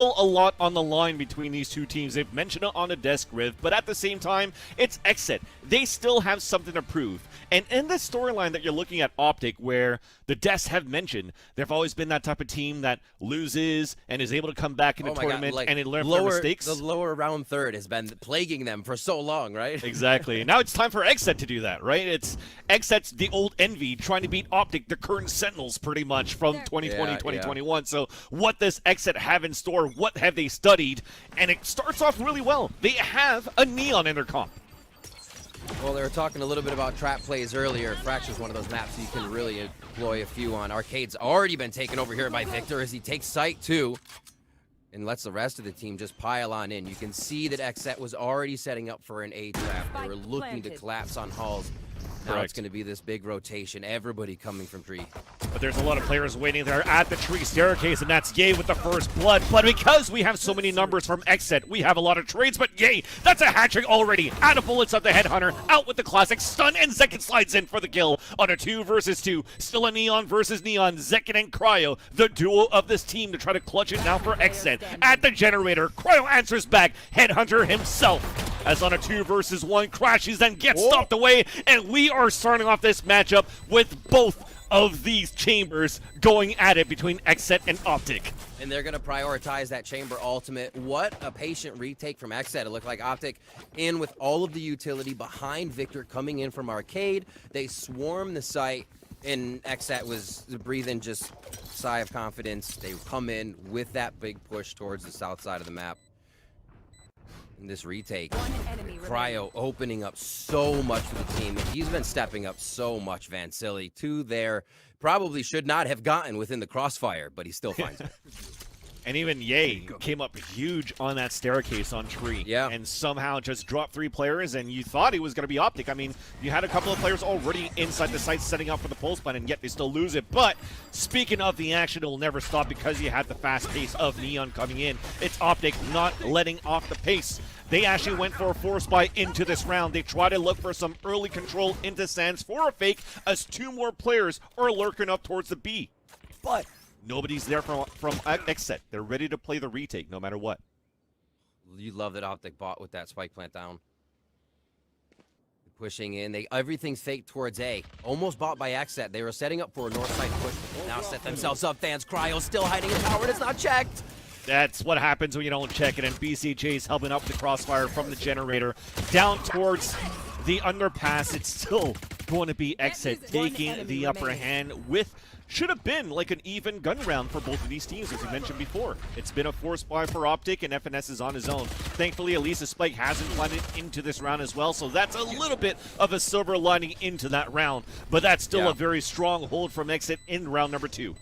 a lot on the line between these two teams. They've mentioned it on a desk, Riv, but at the same time, it's XSET. They still have something to prove. And in this storyline that you're looking at OpTic, where the desks have mentioned, they've always been that type of team that loses and is able to come back in a tournament and they learn from their mistakes. The lower round third has been plaguing them for so long, right? Exactly. Now it's time for XSET to do that, right? It's XSET's the old envy trying to beat OpTic, the current Sentinels pretty much from 2020, 2021. So what does XSET have in store? What have they studied? And it starts off really well. They have a Neon in their comp. Well, they were talking a little bit about trap plays earlier. Fracture's one of those maps you can really employ a few on. Arcade's already been taken over here by Victor as he takes site too and lets the rest of the team just pile on in. You can see that XSET was already setting up for an A trap. They were looking to collapse on Halls. Now it's going to be this big rotation. Everybody coming from tree. But there's a lot of players waiting there at the tree staircase, and that's Ye with the first blood. But because we have so many numbers from XSET, we have a lot of trades. But Ye, that's a hat trick already. Out of bullets of the Headhunter, out with the classic stun, and Zekin slides in for the kill on a 2 versus 2. Still a Neon versus Neon. Zekin and Cryo, the duo of this team to try to clutch it now for XSET. At the generator, Cryo answers back. Headhunter himself, as on a 2 versus 1, crashes and gets stopped away, and we are starting off this matchup with both of these chambers going at it between XSET and OpTic. And they're going to prioritize that chamber ultimate. What a patient retake from XSET. It looked like OpTic in with all of the utility behind Victor coming in from Arcade. They swarm the site, and XSET was breathing just sigh of confidence. They come in with that big push towards the south side of the map. In this retake, Cryo opening up so much for the team. He's been stepping up so much, Vansili, to there. Probably should not have gotten within the crossfire, but he still finds it. And even Ye came up huge on that staircase on tree. Yeah. And somehow just dropped 3 players, and you thought it was going to be OpTic. I mean, you had a couple of players already inside the site setting up for the pulse plan, and yet they still lose it. But speaking of the action, it will never stop because you had the fast pace of Neon coming in. It's OpTic not letting off the pace. They actually went for a force buy into this round. They try to look for some early control into Sands for a fake, as 2 more players are lurking up towards the B. But nobody's there from XSET. They're ready to play the retake no matter what. You love that OpTic bought with that spike plant down. Pushing in. Everything's fake towards A. Almost bought by XSET. They were setting up for a north side push. Now set themselves up. Fans Cryo still hiding in tower, and it's not checked. That's what happens when you don't check it, and BCJ's helping up the crossfire from the generator down towards the underpass. It's still going to be XSET taking the upper hand with should have been like an even gun round for both of these teams, as you mentioned before. It's been a force buy for OpTic, and FNS is on his own. Thankfully, at least a spike hasn't landed into this round as well, so that's a little bit of a silver lining into that round, but that's still a very strong hold from XSET in round number 2.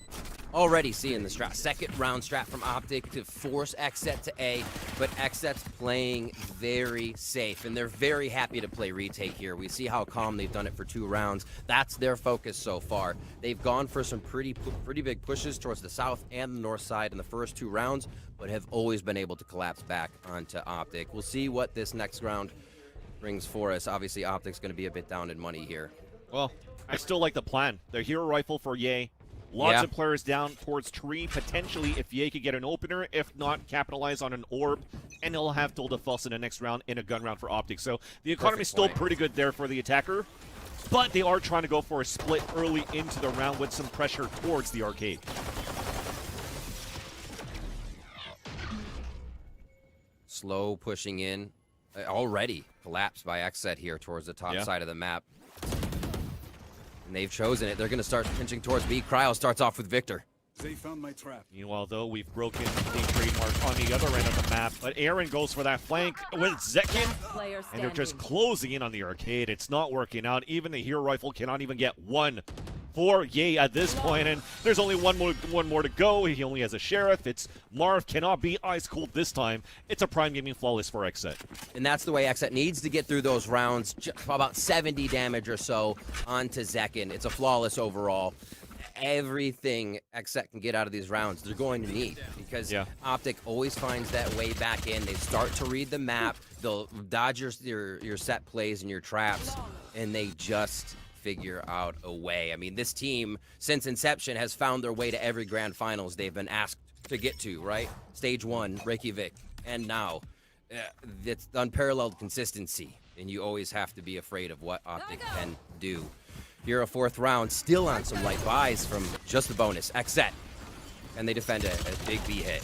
Already seeing the strat. Second round strat from OpTic to force XSET to A, but XSET's playing very safe, and they're very happy to play retake here. We see how calm they've done it for 2 rounds. That's their focus so far. They've gone for some pretty big pushes towards the south and the north side in the first 2 rounds, but have always been able to collapse back onto OpTic. We'll see what this next round brings for us. Obviously, OpTic's going to be a bit down in money here. Well, I still like the plan. The hero rifle for Ye. Lots of players down towards tree. Potentially, if Ye could get an opener, if not, capitalize on an orb, and he'll have Tilda Fuss in the next round in a gun round for OpTic. So the economy is still pretty good there for the attacker, but they are trying to go for a split early into the round with some pressure towards the arcade. Slow pushing in. Already collapsed by XSET here towards the top side of the map. And they've chosen it. They're going to start pinching towards B. Cryo starts off with Victor. They found my trap. Meanwhile, though, we've broken the trademark on the other end of the map, but Aaron goes for that flank with Zekin, and they're just closing in on the arcade. It's not working out. Even the hero rifle cannot even get 1 for Ye at this point, and there's only one more to go. He only has a sheriff. It's Marv, cannot be ice cold this time. It's a Prime Gaming flawless for XSET. And that's the way XSET needs to get through those rounds. About 70 damage or so onto Zekin. It's a flawless overall. Everything XSET can get out of these rounds, they're going to need, because OpTic always finds that way back in. They start to read the map. They'll dodge your set plays and your traps, and they just figure out a way. I mean, this team, since inception, has found their way to every grand finals they've been asked to get to, right? Stage 1, Reykjavik, and now it's unparalleled consistency, and you always have to be afraid of what OpTic can do. Here, a 4th round, still on some light buys from just the bonus, XSET, and they defend a big B hit.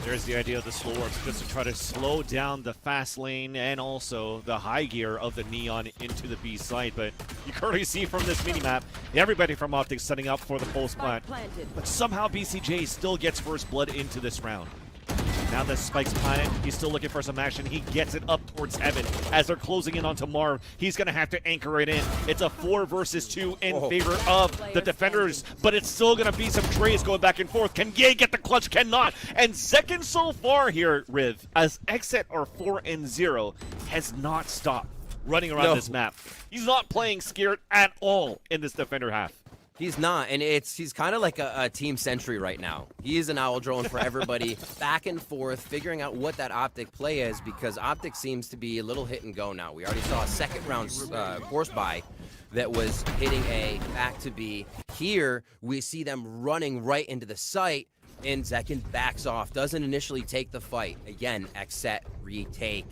There's the idea of the slow works, just to try to slow down the fast lane and also the high gear of the Neon into the B side. But you currently see from this minimap, everybody from OpTic setting up for the post plant. But somehow BCJ still gets first blood into this round. Now that Spike's planted, he's still looking for some action. He gets it up towards heaven as they're closing in onto Marv. He's going to have to anchor it in. It's a 4 versus 2 in favor of the defenders, but it's still going to be some trays going back and forth. Can Ye get the clutch? Cannot. And second so far here, Riv, as XSET are 4-0, has not stopped running around this map. He's not playing scared at all in this defender half. He's not, and he's kind of like a team sentry right now. He is an owl drone for everybody, back and forth, figuring out what that OpTic play is, because OpTic seems to be a little hit and go now. We already saw a second round force buy that was hitting A back to B. Here, we see them running right into the site, and Zekin backs off, doesn't initially take the fight. Again, XSET retake.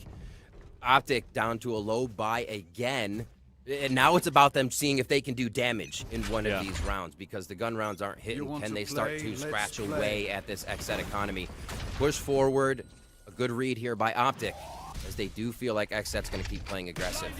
OpTic down to a low buy again. And now it's about them seeing if they can do damage in one of these rounds, because the gun rounds aren't hitting. Can they start to scratch away at this XSET economy? Push forward. A good read here by OpTic, as they do feel like XSET's going to keep playing aggressive.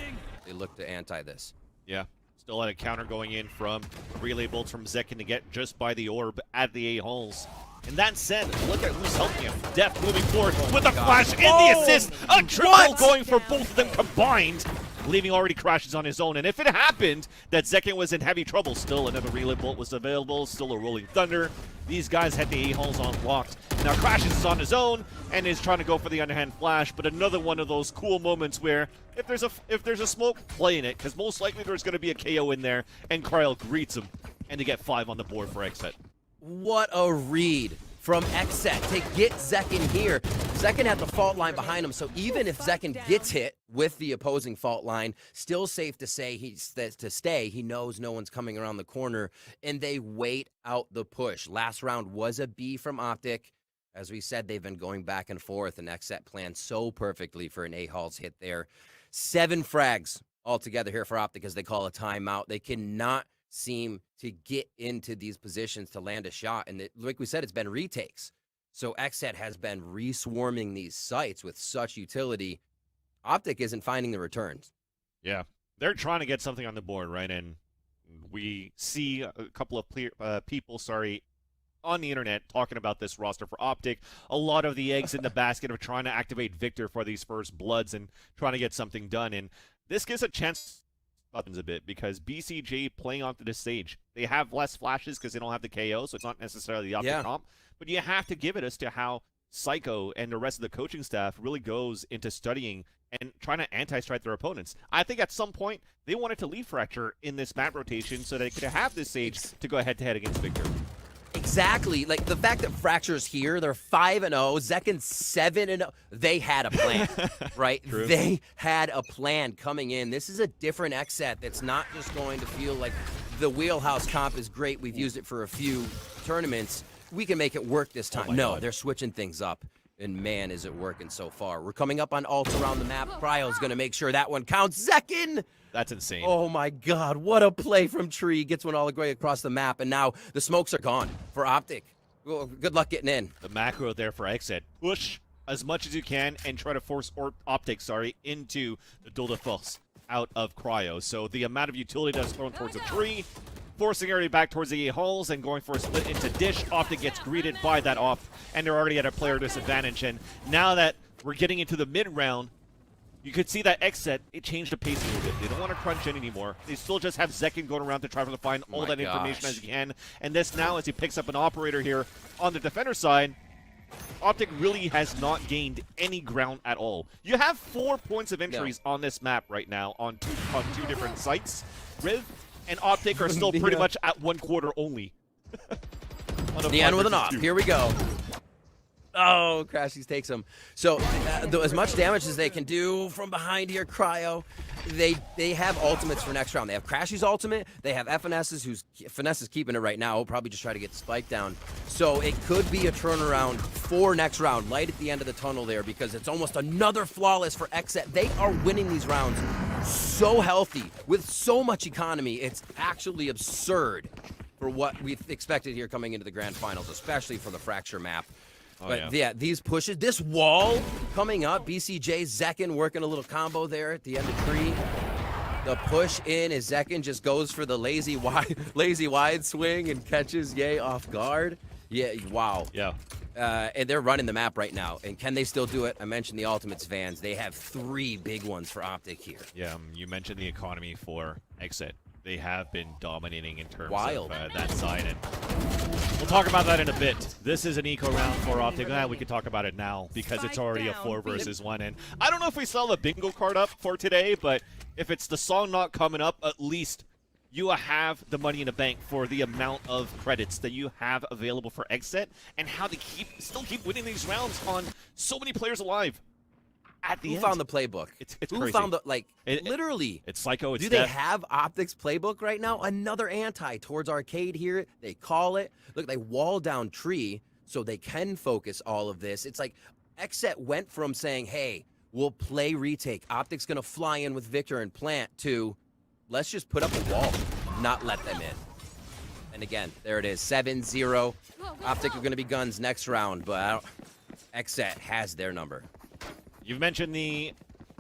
They look to anti this. Yeah. Still had a counter going in from relay bolts from Zekin to get just by the orb at the A-holes. And that said, look at who's helping him. Def moving forward with a flash and the assist. A triple going for both of them combined. Leaving already crashes on his own. And if it happened that Zekin was in heavy trouble, still another relay bolt was available, still a rolling thunder. These guys had the A-holes unlocked. Now Crashes is on his own and is trying to go for the underhand flash, but another one of those cool moments where if there's a smoke, play in it, because most likely there's going to be a KO in there, and Kryle greets him, and they get 5 on the board for XSET. What a read from XSET to get Zekin here. Zekin had the fault line behind him, so even if Zekin gets hit with the opposing fault line, still safe to say he knows no one's coming around the corner, and they wait out the push. Last round was a B from OpTic. As we said, they've been going back and forth, and XSET planned so perfectly for an A-Halls hit there. 7 frags altogether here for OpTic as they call a timeout. They cannot seem to get into these positions to land a shot, and like we said, it's been retakes. So XSET has been re-swarming these sites with such utility. OpTic isn't finding the returns. Yeah, they're trying to get something on the board, right? And we see a couple of people, on the internet talking about this roster for OpTic. A lot of the eggs in the basket of trying to activate Victor for these first bloods and trying to get something done. And this gives a chance buttons a bit, because BCJ playing onto this stage, they have less flashes because they don't have the KO, so it's not necessarily the OpTic comp, but you have to give it as to how Psycho and the rest of the coaching staff really goes into studying and trying to anti-strike their opponents. I think at some point they wanted to leave Fracture in this map rotation so they could have this stage to go head-to-head against Victor. Exactly. Like, the fact that Fracture's here, they're 5-0, Zekin's 7-0. They had a plan, right? True. They had a plan coming in. This is a different XSET that's not just going to feel like the wheelhouse comp is great. We've used it for a few tournaments. We can make it work this time. No, they're switching things up. And man, is it working so far. We're coming up on ults around the map. Cryo's going to make sure that one counts. Zekin! That's insane. Oh my God, what a play from Tree. Gets one all the way across the map, and now the smokes are gone for OpTic. Well, good luck getting in. The macro there for XSET. Push as much as you can and try to force OpTic, into the duel de force out of Cryo. So the amount of utility that's thrown towards the tree, forcing everybody back towards the A-holes and going for a split into Dish. OpTic gets greeted by that off, and they're already at a player disadvantage. And now that we're getting into the mid-round, you could see that XSET, it changed the pace a little bit. They don't want to crunch in anymore. They still just have Zekin going around to try to find all that information as he can. And this now, as he picks up an operator here on the defender side, OpTic really has not gained any ground at all. You have 4 points of entries on this map right now on two different sites. Riv and OpTic are still pretty much at 1 quarter only. The end with an op. Here we go. Oh, Crashies takes him. So as much damage as they can do from behind here, Cryo, they have ultimates for next round. They have Crashy's ultimate. They have FNS's, who's Finesse is keeping it right now. He'll probably just try to get the spike down. So it could be a turnaround for next round, light at the end of the tunnel there, because it's almost another flawless for XSET. They are winning these rounds so healthy with so much economy. It's actually absurd for what we've expected here coming into the grand finals, especially for the Fracture map. But yeah, these pushes, this wall coming up, BCJ, Zekin working a little combo there at the end of tree. The push in as Zekin just goes for the lazy wide swing and catches Ye off guard. Yeah, wow. Yeah. And they're running the map right now. And can they still do it? I mentioned the Ultimates Vans. They have 3 big ones for OpTic here. Yeah, you mentioned the economy for XSET. They have been dominating in terms Wild. of that side, and we'll talk about that in a bit. This is an eco round for OpTic. We can talk about it now because it's already a 4 versus 1, and I don't know if we saw the bingo card up for today, but if it's the song not coming up, at least you have the money in the bank for the amount of credits that you have available for XSET and how they still keep winning these rounds on so many players alive. At the Who end. found the playbook? It's Who crazy. found the, literally. It's Psycho. It's Do they Death. have OpTic's playbook right now? Another anti towards Arcade here. They call it. Look, they wall down tree so they can focus all of this. It's like XSET went from saying, hey, we'll play retake. OpTic's going to fly in with Victor and plant to let's just put up a wall, not let them in. And again, there it is, 7-0. OpTic are going to be guns next round, but XSET has their number. You've mentioned the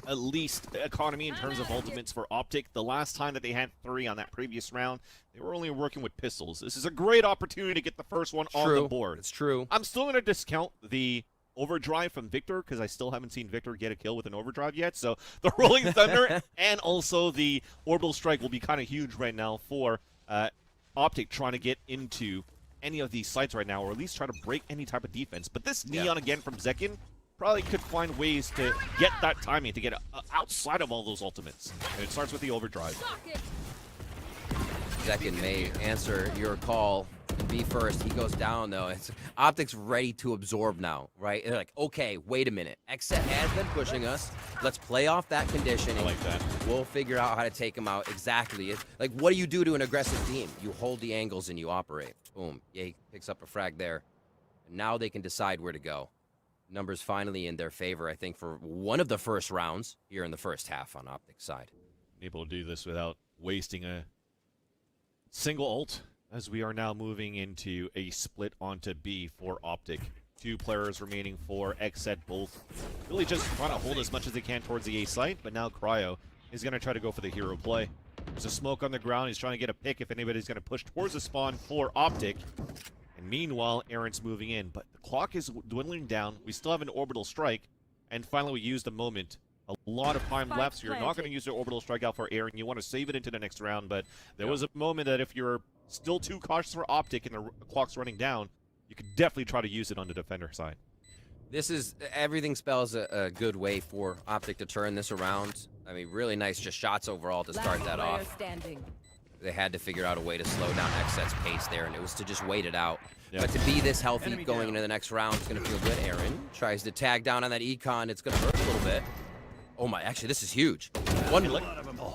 at least economy in terms of ultimates for OpTic. The last time that they had 3 on that previous round, they were only working with pistols. This is a great opportunity to get the first one on the board. It's true. I'm still going to discount the overdrive from Victor because I still haven't seen Victor get a kill with an overdrive yet. So the Rolling Thunder and also the Orbital Strike will be kind of huge right now for OpTic trying to get into any of these sites right now, or at least try to break any type of defense. But this Neon again from Zekin probably could find ways to get that timing, to get outside of all those ultimates. And it starts with the overdrive. Zekin may answer your call and be first. He goes down, though. OpTic's ready to absorb now, right? They're like, okay, wait a minute. XSET has been pushing us. Let's play off that condition. I like that. We'll figure out how to take them out exactly. Like, what do you do to an aggressive team? You hold the angles and you operate. Boom. Ye picks up a frag there. Now they can decide where to go. Numbers finally in their favor, I think, for one of the first rounds here in the first half on OpTic's side. Able to do this without wasting a single ult, as we are now moving into a split onto B for OpTic. 2 players remaining for XSET, both really just trying to hold as much as they can towards the A site, but now Cryo is going to try to go for the hero play. There's a smoke on the ground. He's trying to get a pick if anybody's going to push towards the spawn for OpTic. And meanwhile, Aaron's moving in, but the clock is dwindling down. We still have an orbital strike, and finally we use the moment. A lot of time left, so you're not going to use the orbital strike out for Aaron. You want to save it into the next round, but there was a moment that if you're still too cautious for OpTic and the clock's running down, you could definitely try to use it on the defender side. This is, everything spells a good way for OpTic to turn this around. I mean, really nice just shots overall to start that off. They had to figure out a way to slow down XSET's pace there, and it was to just wait it out. But to be this healthy going into the next round, it's going to feel good. Aaron tries to tag down on that econ. It's going to hurt a little bit. Oh my, actually, this is huge.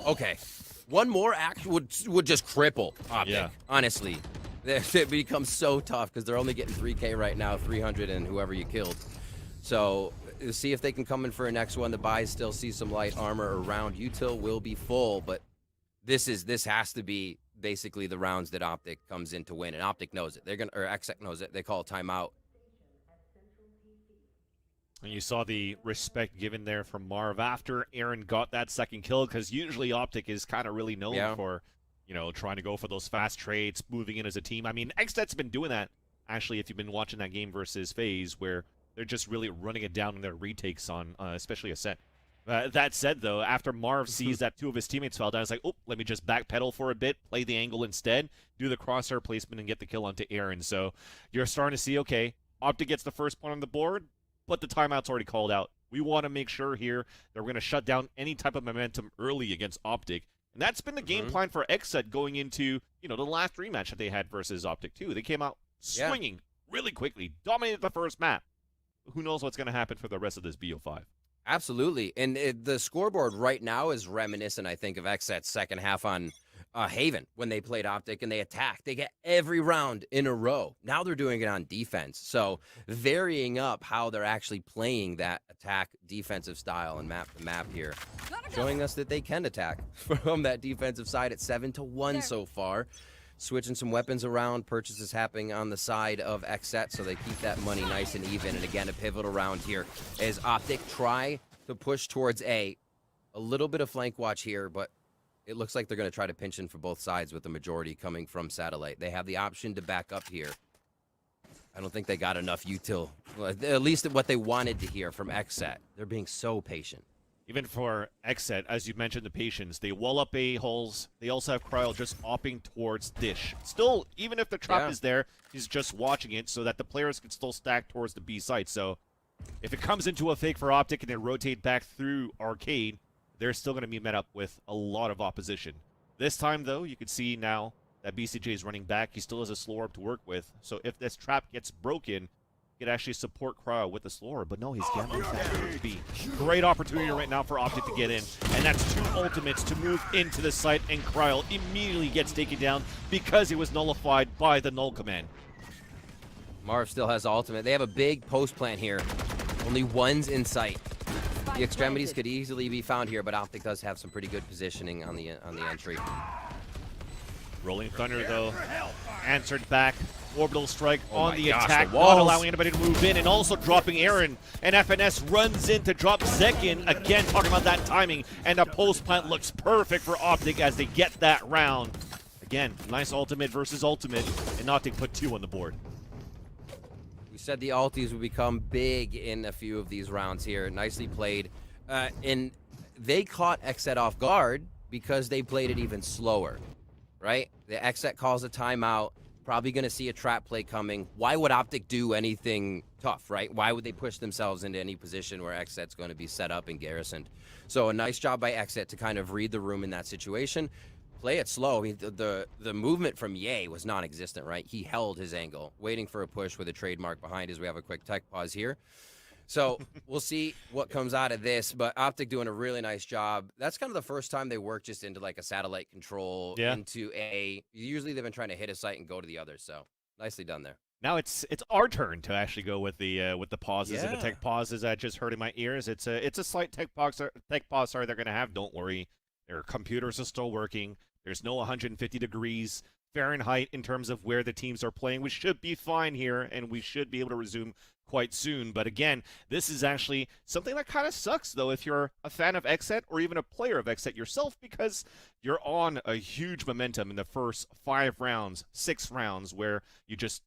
Okay. One more act would just cripple OpTic, honestly. It becomes so tough because they're only getting 3K right now, 300 and whoever you killed. So see if they can come in for a next one. The buys still see some light armor around. Util will be full, but this has to be basically the rounds that OpTic comes in to win, and OpTic knows it. XSET knows it. They call a timeout. And you saw the respect given there from Marv after Aaron got that second kill, because usually OpTic is kind of really known for, you know, trying to go for those fast trades, moving in as a team. I mean, XSET's been doing that, actually, if you've been watching that game versus FaZe, where they're just really running it down in their retakes on, especially a set. That said, though, after Marv sees that 2 of his teammates fell down, it's like, oh, let me just backpedal for a bit, play the angle instead, do the crosshair placement, and get the kill onto Aaron. So you're starting to see, okay, OpTic gets the first point on the board, but the timeout's already called out. We want to make sure here that we're going to shut down any type of momentum early against OpTic. And that's been the game plan for XSET going into, you know, the last rematch that they had versus OpTic too. They came out swinging really quickly, dominated the first map. who knows what's going to happen for the rest of this BO5. Absolutely. And the scoreboard right now is reminiscent, I think, of XSET's second half on Haven when they played OpTic and they attacked. They get every round in a row. Now they're doing it on defense. So varying up how they're actually playing that attack defensive style and map to map here. Showing us that they can attack from that defensive side at 7-1 so far. Switching some weapons around, purchases happening on the side of XSET, so they keep that money nice and even. And again, a pivotal round here as OpTic try to push towards A. A little bit of flank watch here, but it looks like they're going to try to pinch in for both sides with the majority coming from Satellite. They have the option to back up here. I don't think they got enough util, at least what they wanted to hear from XSET. They're being so patient. Even for XSET, as you mentioned, the patience, they wall up A holes. They also have Cryo just opping towards Dish. Still, even if the trap is there, he's just watching it so that the players can still stack towards the B site. So if it comes into a fake for OpTic and they rotate back through Arcade, they're still going to be met up with a lot of opposition. This time, though, you can see now that BCJ is running back. He still has a slow orb to work with. So if this trap gets broken, he could actually support Cryo with the slow orb. But no, he's gambling back towards B. Great opportunity right now for OpTic to get in. And that's 2 ultimates to move into the site. And Cryo immediately gets taken down because he was nullified by the null command. Marv still has ultimate. They have a big post plant here. Only one's in sight. The extremities could easily be found here, but OpTic does have some pretty good positioning on the entry. Rolling Thunder, though, answered back. Orbital strike on the gosh, attack, the not allowing anybody to move in, and also dropping Aaron. And FNS runs in to drop Zekin. Again, talking about that timing, and the post plant looks perfect for OpTic as they get that round. Again, nice ultimate versus ultimate, and OpTic put 2 on the board. Said the alties would become big in a few of these rounds here. Nicely played. And they caught XSET off guard because they played it even slower, right? The XSET calls a timeout, probably going to see a trap play coming. Why would OpTic do anything tough, right? Why would they push themselves into any position where XSET's going to be set up and garrisoned? So a nice job by XSET to kind of read the room in that situation. Play it slow. I mean, the movement from Ye was non-existent, right? He held his angle, waiting for a push with a trademark behind as we have a quick tech pause here. So we'll see what comes out of this, but OpTic doing a really nice job. That's kind of the first time they work just into like a satellite control into A. Usually they've been trying to hit a site and go to the other, so nicely done there. Now it's our turn to actually go with the pauses and the tech pauses that just hurt in my ears. It's a slight tech pause. Sorry, they're gonna have. Don't worry, their computers are still working. There's no 150 degrees Fahrenheit in terms of where the teams are playing. We should be fine here, and we should be able to resume quite soon. But again, this is actually something that kind of sucks, though, if you're a fan of XSET or even a player of XSET yourself, because you're on a huge momentum in the first 5 rounds, 6 rounds, where you just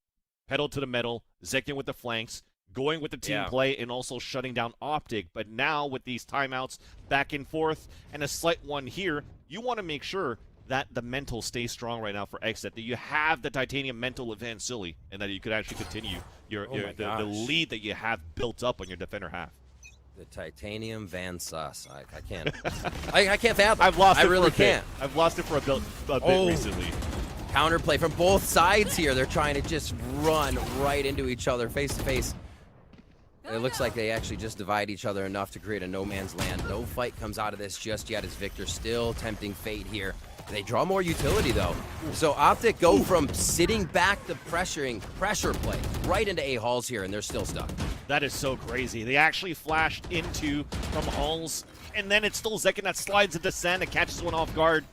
pedal to the metal, Zekin with the flanks, going with the team play, and also shutting down OpTic. But now with these timeouts back and forth and a slight one here, you want to make sure that the mental stays strong right now for XSET, that you have the titanium mental of Van Silly, and that you could actually continue the lead that you have built up on your defender half. The titanium Van Sus. I can't. I can't fathom. I've lost it. I really can't. I've lost it for a bit recently. Counterplay from both sides here. They're trying to just run right into each other face to face. It looks like they actually just divide each other enough to create a no man's land. No fight comes out of this just yet as Victor still tempting fate here. They draw more utility, though. So OpTic go from sitting back to pressure play right into A halls here, and they're still stuck. That is so crazy. They actually flashed into from halls, and then it's still Zekin that slides into sand and catches one off guard.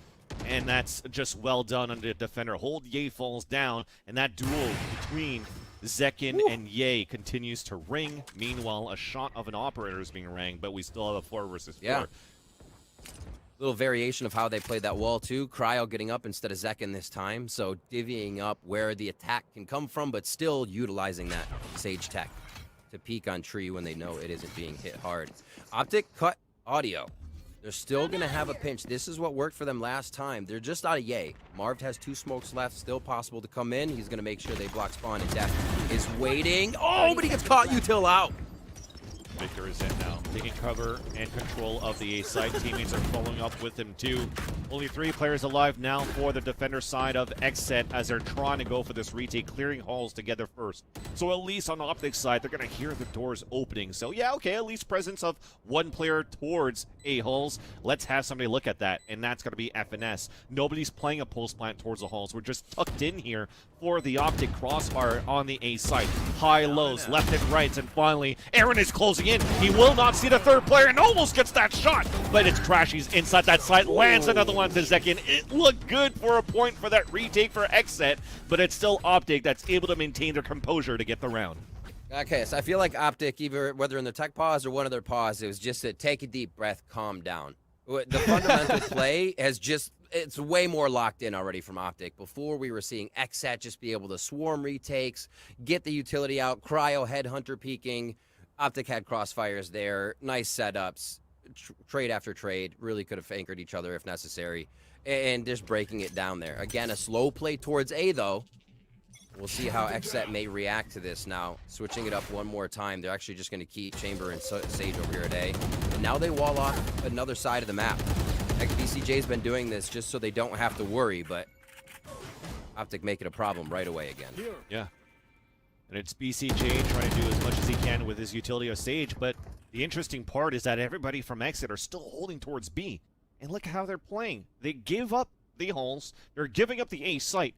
And that's just well done under the defender. Hold Ye falls down, and that duel between Zekin and Ye continues to ring. Meanwhile, a shot of an operator is being rang, but we still have a 4 versus 4. Little variation of how they played that wall, too. Cryo getting up instead of Zekin this time, so divvying up where the attack can come from, but still utilizing that Sage tech to peek on tree when they know it isn't being hit hard. OpTic cut audio. They're still going to have a pinch. This is what worked for them last time. They're just out of Ye. Marv has 2 smokes left, still possible to come in. He's going to make sure they block spawn, and Death is waiting. Oh, but he gets caught util out. Victor is in now, taking cover and control of the A side. Teammates are following up with him too. Only 3 players alive now for the defender side of XSET as they're trying to go for this retake, clearing halls together first. So at least on the OpTic side, they're going to hear the doors opening. So yeah, okay, at least presence of 1 player towards A halls. Let's have somebody look at that, and that's going to be FNS. Nobody's playing a pulse plant towards the halls. We're just tucked in here for the OpTic crossfire on the A side. High lows, left and rights, and finally, Aaron is closing in. He will not see the 3rd player and almost gets that shot, but it's Crashy's inside that side, lands another one to Zekin. It looked good for a point for that retake for XSET, but it's still OpTic that's able to maintain their composure to get the round. Okay, so I feel like OpTic, either whether in the tech pause or one of their pause, it was just to take a deep breath, calm down. The fundamental play has just, it's way more locked in already from OpTic. Before, we were seeing XSET just be able to swarm retakes, get the utility out, cryo headhunter peeking. OpTic had crossfires there, nice setups, trade after trade, really could have anchored each other if necessary, and just breaking it down there. Again, a slow play towards A, though. We'll see how XSET may react to this now. Switching it up one more time. They're actually just going to keep Chamber and Sage over here at A. And now they wall off another side of the map. BCJ's been doing this just so they don't have to worry, but OpTic make it a problem right away again. Yeah. And it's BCJ trying to do as much as he can with his utility of Sage, but the interesting part is that everybody from XSET are still holding towards B. And look how they're playing. They give up the halls. They're giving up the A site.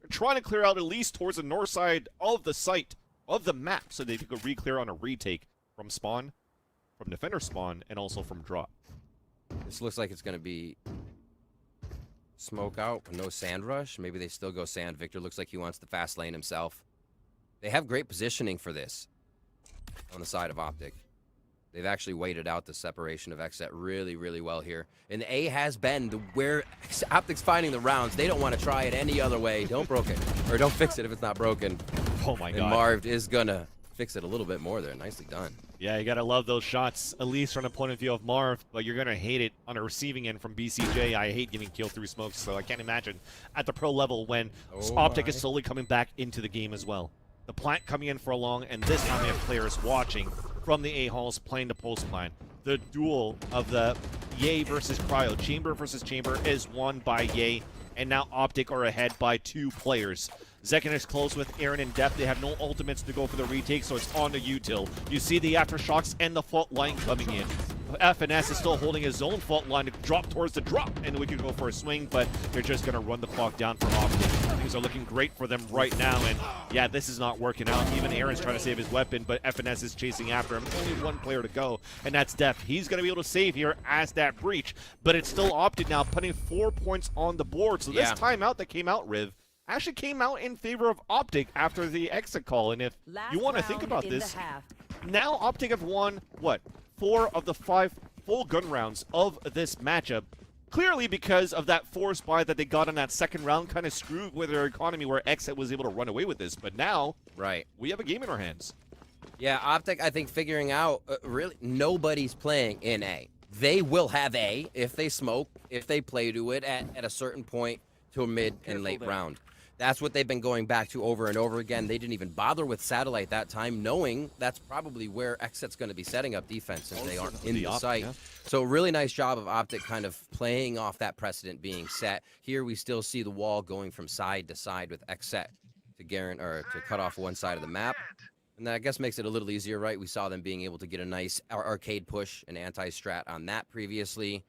They're trying to clear out at least towards the north side of the site, of the map, so they could re-clear on a retake from spawn, from defender spawn, and also from drop. This looks like it's going to be smoke out, no sand rush. Maybe they still go sand. Victor looks like he wants the fast lane himself. They have great positioning for this on the side of OpTic. They've actually waited out the separation of XSET really, really well here. And A has been where OpTic's finding the rounds. They don't want to try it any other way. Don't broke it. Or don't fix it if it's not broken. Oh my God. And Marv is going to fix it a little bit more there. Nicely done. Yeah, you got to love those shots, at least from the point of view of Marv, but you're going to hate it on a receiving end from BCJ. I hate getting killed through smokes, so I can't imagine at the pro level when OpTic is slowly coming back into the game as well. The plant coming in for a long, and this time they have players watching from the A-halls playing the post plant. The duel of the Ye versus Cryo, Chamber versus Chamber, is won by Ye, and now OpTic are ahead by 2 players. Zekin is close with Aaron in depth. They have no ultimates to go for the retake, so it's on to Util. You see the aftershocks and the fault line coming in. FNS is still holding his own fault line to drop towards the drop, and we could go for a swing, but they're just going to run the clock down for OpTic. Things are looking great for them right now, and yeah, this is not working out. Even Aaron's trying to save his weapon, but FNS is chasing after him. Only 1 player to go, and that's Def. He's going to be able to save here as that breach, but it's still OpTic now, putting 4 points on the board. So this timeout that came out, Riv, actually came out in favor of OpTic after the exit call, and if you want to think about this, now OpTic have won, what, 4 of the 5 full gun rounds of this matchup. Clearly because of that force buy that they got in that second round kind of screwed with their economy where XSET was able to run away with this. But now, we have a game in our hands. Yeah, OpTic, I think, figuring out, really, nobody's playing in A. They will have A if they smoke, if they play to it at a certain point to a mid and late round. That's what they've been going back to over and over again. They didn't even bother with Satellite that time, knowing that's probably where XSET's going to be setting up defense since they aren't in the site. Yeah. So really nice job of OpTic kind of playing off that precedent being set. Here we still see the wall going from side to side with XSET to cut off one side of the map. And that, I guess, makes it a little easier, right? We saw them being able to get a nice arcade push and anti-strat on that previously.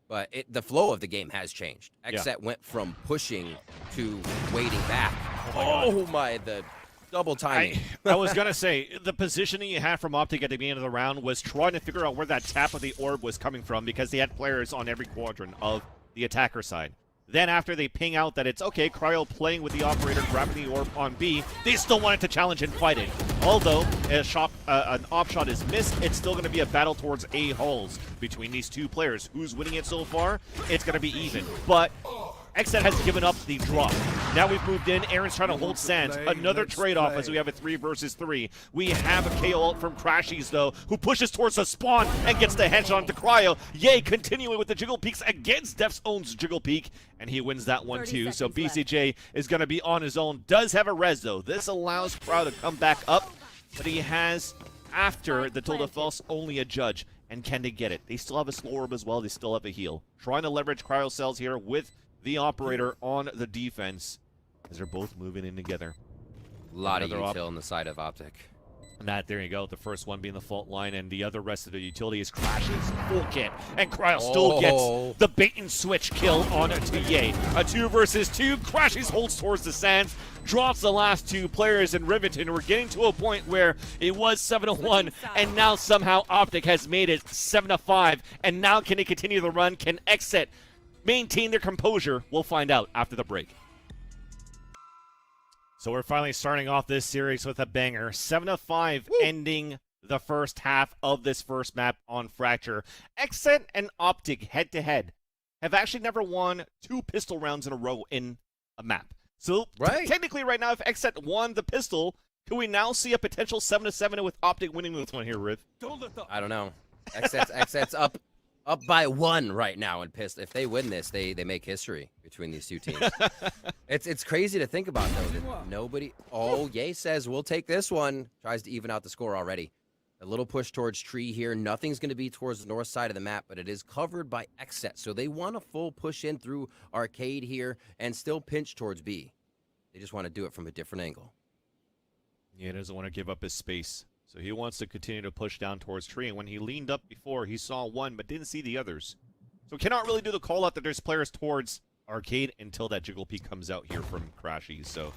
But the flow of the game has changed. XSET went from pushing to waiting back. The double timing. I was going to say, the positioning you had from OpTic at the beginning of the round was trying to figure out where that tap of the orb was coming from because they had players on every quadrant of the attacker side. Then after they ping out that it's okay, Cryo playing with the operator, grabbing the orb on B, they still wanted to challenge and fight it. Although an op shot is missed, it's still going to be a battle towards A hulls between these 2 players. Who's winning it so far? It's going to be even. But XSET has given up the drop. Now we've moved in. Aaron's trying to hold Sands. Another trade-off as we have a 3 versus 3. We have a KO ult from Crashies, though, who pushes towards the spawn and gets the headshot to Cryo. Yay, continuing with the Jiggle Peaks against Def's own Jiggle Peak, and he wins that one, too. So BCJ is going to be on his own. Does have a res, though. This allows Cryo to come back up, but he has after the Tour de France, only a judge. And can they get it? They still have a slow orb as well. They still have a heal. Trying to leverage cryo cells here with the operator on the defense as they're both moving in together. A lot of util on the side of OpTic. And that, there you go. The first one being the fault line, and the other rest of the utility is crashes. Full kit. And Cryo still gets the bait and switch kill on to Ye. A 2 versus 2. Crashes holds towards the sands. Drops the last 2 players in Riverton. We're getting to a point where it was 7-1, and now somehow OpTic has made it 7-5. And now can they continue the run? Can XSET maintain their composure? We'll find out after the break. So we're finally starting off this series with a banger. 7-5 ending the first half of this first map on Fracture. XSET and OpTic head-to-head have actually never won 2 pistol rounds in a row in a map. So technically right now, if XSET won the pistol, can we now see a potential 7-7 with OpTic winning this one here, Riv? I don't know. XSET's up by 1 right now in pistol. If they win this, they make history between these 2 teams. It's crazy to think about, though, that nobody... Oh, Ye says, we'll take this one. Tries to even out the score already. A little push towards tree here. Nothing's going to be towards the north side of the map, but it is covered by XSET. So they want a full push in through arcade here and still pinch towards B. They just want to do it from a different angle. Yeah, he doesn't want to give up his space. So he wants to continue to push down towards tree. And when he leaned up before, he saw one, but didn't see the others. So cannot really do the call out that there's players towards arcade until that Jiggle Peak comes out here from Crashies. So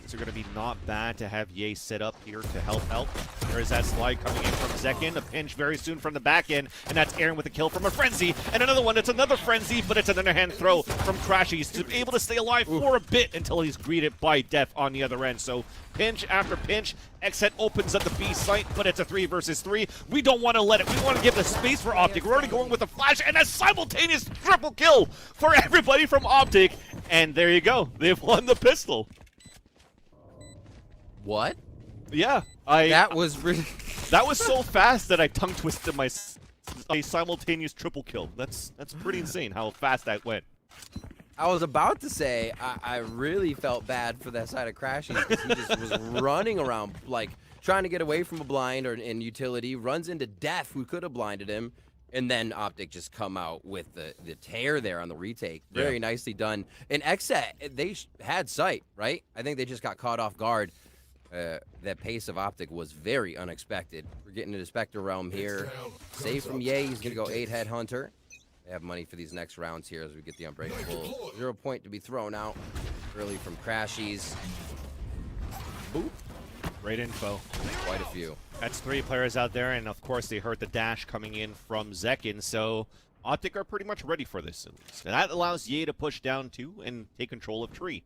these are going to be not bad to have Ye set up here to help out. There's that slide coming in from Zekin. A pinch very soon from the back end, and that's Aaron with a kill from a Frenzy. And another one, it's another Frenzy, but it's an underhand throw from Crashies to be able to stay alive for a bit until he's greeted by death on the other end. So pinch after pinch. XSET opens up the B site, but it's a 3 versus 3. We don't want to let it. We want to give the space for OpTic. We're already going with a flash and a simultaneous triple kill for everybody from OpTic. And there you go. They've won the pistol. What? Yeah, that was really that was so fast that I tongue twisted a simultaneous triple kill. That's pretty insane how fast that went. I was about to say I really felt bad for that side of Crashies because he just was running around like trying to get away from a blind or in utility, runs into Def who could have blinded him, and then OpTic just come out with the tear there on the retake. Very nicely done. And XSET, they had sight, right? I think they just got caught off guard. That pace of OpTic was very unexpected. We're getting into the Spectre realm here. Save from Ye. He's going to go 8-head Hunter. They have money for these next rounds here as we get the Unbreakable. 0 point to be thrown out early from Crashies. Boop. Great info. Quite a few. That's 3 players out there, and of course they heard the dash coming in from Zekin, so OpTic are pretty much ready for this. And that allows Ye to push down 2 and take control of tree.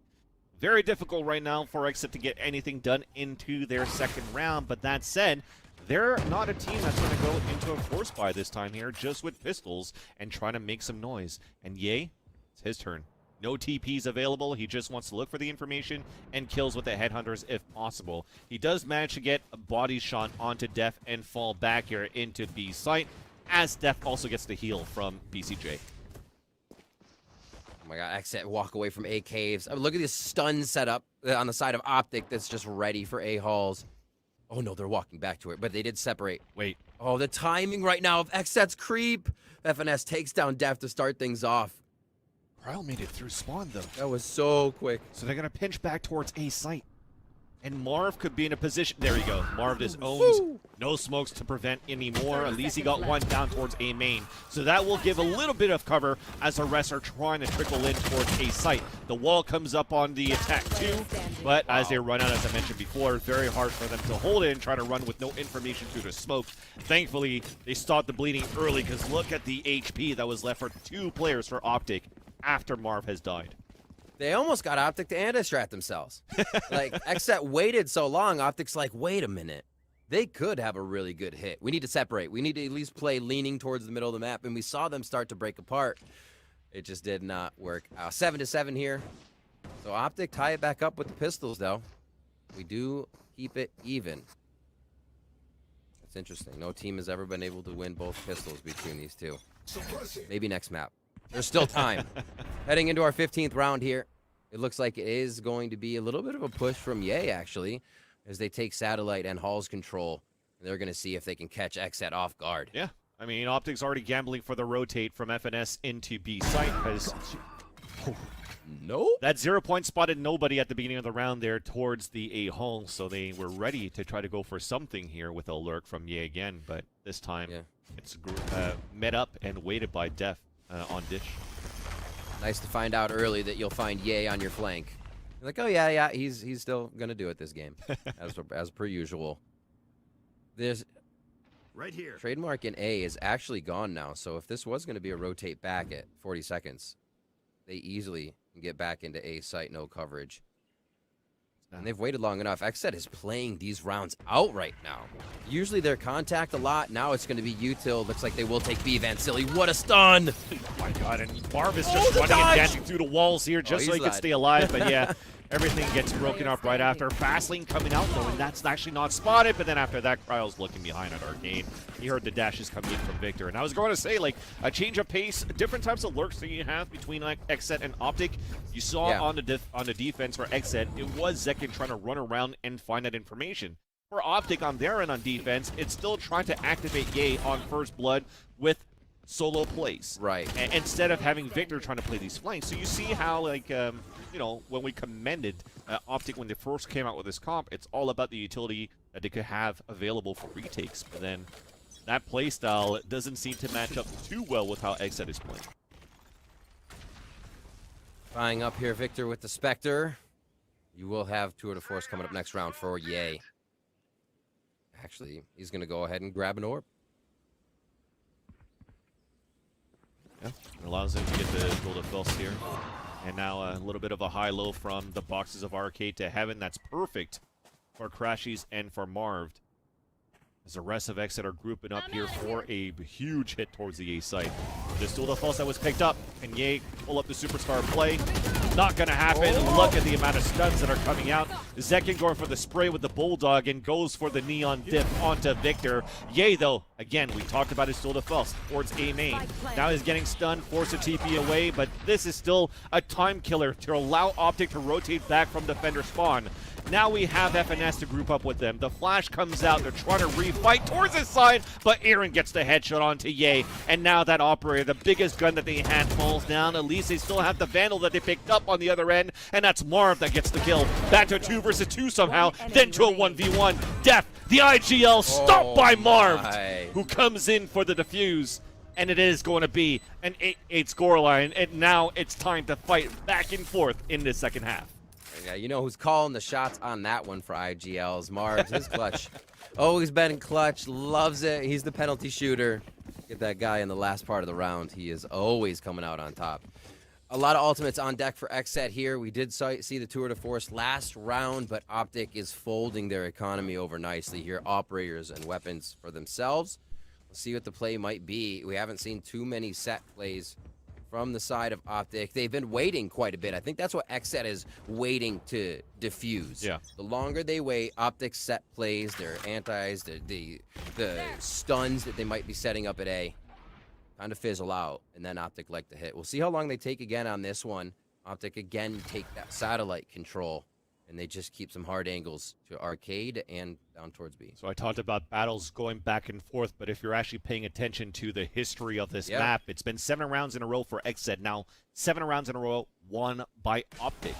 Very difficult right now for XSET to get anything done into their second round, but that said, they're not a team that's going to go into a force buy this time here, just with pistols and trying to make some noise. And Ye, it's his turn. No TPs available. He just wants to look for the information and kills with the headhunters if possible. He does manage to get a body shot onto Def and fall back here into B site, as Def also gets the heal from BCJ. Oh my god, XSET walk away from A caves. I mean, look at this stun setup on the side of OpTic that's just ready for A halls. Oh no, they're walking back to it, but they did separate. Wait. Oh, the timing right now of XSET's creep. FNS takes down Def to start things off. Cryo made it through spawn though. That was so quick. So they're going to pinch back towards A site. And Marv could be in a position. There you go. Marv just owns. No smokes to prevent anymore. At least he got one down towards A main. So that will give a little bit of cover as the rest are trying to trickle in towards A site. The wall comes up on the attack too. But as they run out, as I mentioned before, very hard for them to hold it and try to run with no information through the smoke. Thankfully, they stopped the bleeding early because look at the HP that was left for 2 players for OpTic after Marv has died. They almost got OpTic to anti-strat themselves. Like, XSET waited so long, OpTic's like, wait a minute. They could have a really good hit. We need to separate. We need to at least play leaning towards the middle of the map, and we saw them start to break apart. It just did not work out. 7-7 here. So OpTic tie it back up with the pistols, though. We do keep it even. That's interesting. No team has ever been able to win both pistols between these two. Maybe next map. There's still time. Heading into our 15th round here. It looks like it is going to be a little bit of a push from Ye, actually, as they take Satellite and Hall's control. They're going to see if they can catch XSET off guard. Yeah. I mean, OpTic's already gambling for the rotate from FNS into B site because Nope. that 0 point spotted nobody at the beginning of the round there towards the A hole, so they were ready to try to go for something here with a lurk from Ye again, but this time it's met up and waited by Def on Dish. Nice to find out early that you'll find Ye on your flank. You're like, oh yeah, he's still gonna do it this game, as per usual. There's right here. Trademark in A is actually gone now, so if this was gonna be a rotate back at 40 seconds, they easily can get back into A site, no coverage. And they've waited long enough. XSET is playing these rounds out right now. Usually they're contact a lot. Now it's going to be util. Looks like they will take B. Van Silly. What a stun! Oh my god, and Marv is just running and dancing through the walls here just so he can stay alive. But yeah, everything gets broken up right after. Fastlane coming out though, and that's actually not spotted. But then after that, Cryo's looking behind at Arcade. He heard the dashes coming in from Victor. And I was going to say, like, a change of pace, different types of lurks that you have between like XSET and OpTic. You saw on the defense for XSET, it was Zekin trying to run around and find that information. For OpTic on their end on defense, it's still trying to activate Ye on first blood with solo plays. Right. Instead of having Victor trying to play these flanks. So you see how, like, you know, when we commended OpTic when they first came out with this comp, it's all about the utility that they could have available for retakes. But then that playstyle doesn't seem to match up too well with how XSET is playing. Buying up here, Victor with the Spectre. You will have Tour de Force coming up next round for Ye. Actually, he's going to go ahead and grab an orb. Yeah, it allows him to get the gold of Fels here. And now a little bit of a high-low from the boxes of Arcade to Heaven. That's perfect for Crashies and for Marv. As the rest of XSET are grouping up here for a huge hit towards the A site. Just duel the Fels that was picked up, and Ye pull up the superstar play. Not gonna happen. Look at the amount of stuns that are coming out. Zekin going for the spray with the Bulldog and goes for the Neon Dip onto Victor. Ye, though, again, we talked about his duel the Fels towards A main. Now he's getting stunned, forced to TP away, but this is still a time killer to allow OpTic to rotate back from defender spawn. Now we have FNS to group up with them. The flash comes out. They're trying to refight towards his side, but Aaron gets the headshot onto Ye. And now that operator, the biggest gun that they had, falls down. At least they still have the Vandal that they picked up on the other end, and that's Marv that gets the kill. Back to a 2 versus 2 somehow, then to a 1v1. Def, the IGL, stopped by Marv, who comes in for the defuse. And it is going to be an 8-8 scoreline, and now it's time to fight back and forth in the second half. Yeah, you know who's calling the shots on that one for IGL's Marv. His clutch. Always been clutch. Loves it. He's the penalty shooter. Get that guy in the last part of the round. He is always coming out on top. A lot of ultimates on deck for XSET here. We did see the Tour de Force last round, but OpTic is folding their economy over nicely here. Operators and weapons for themselves. We'll see what the play might be. We haven't seen too many set plays from the side of OpTic. They've been waiting quite a bit. I think that's what XSET is waiting to diffuse. Yeah. The longer they wait, OpTic set plays, their antis, the stuns that they might be setting up at A kind of fizzle out, and then OpTic like to hit. We'll see how long they take again on this one. OpTic again take that satellite control, and they just keep some hard angles to Arcade and down towards B. So I talked about battles going back and forth, but if you're actually paying attention to the history of this map, it's been 7 rounds in a row for XSET. Now 7 rounds in a row won by OpTic.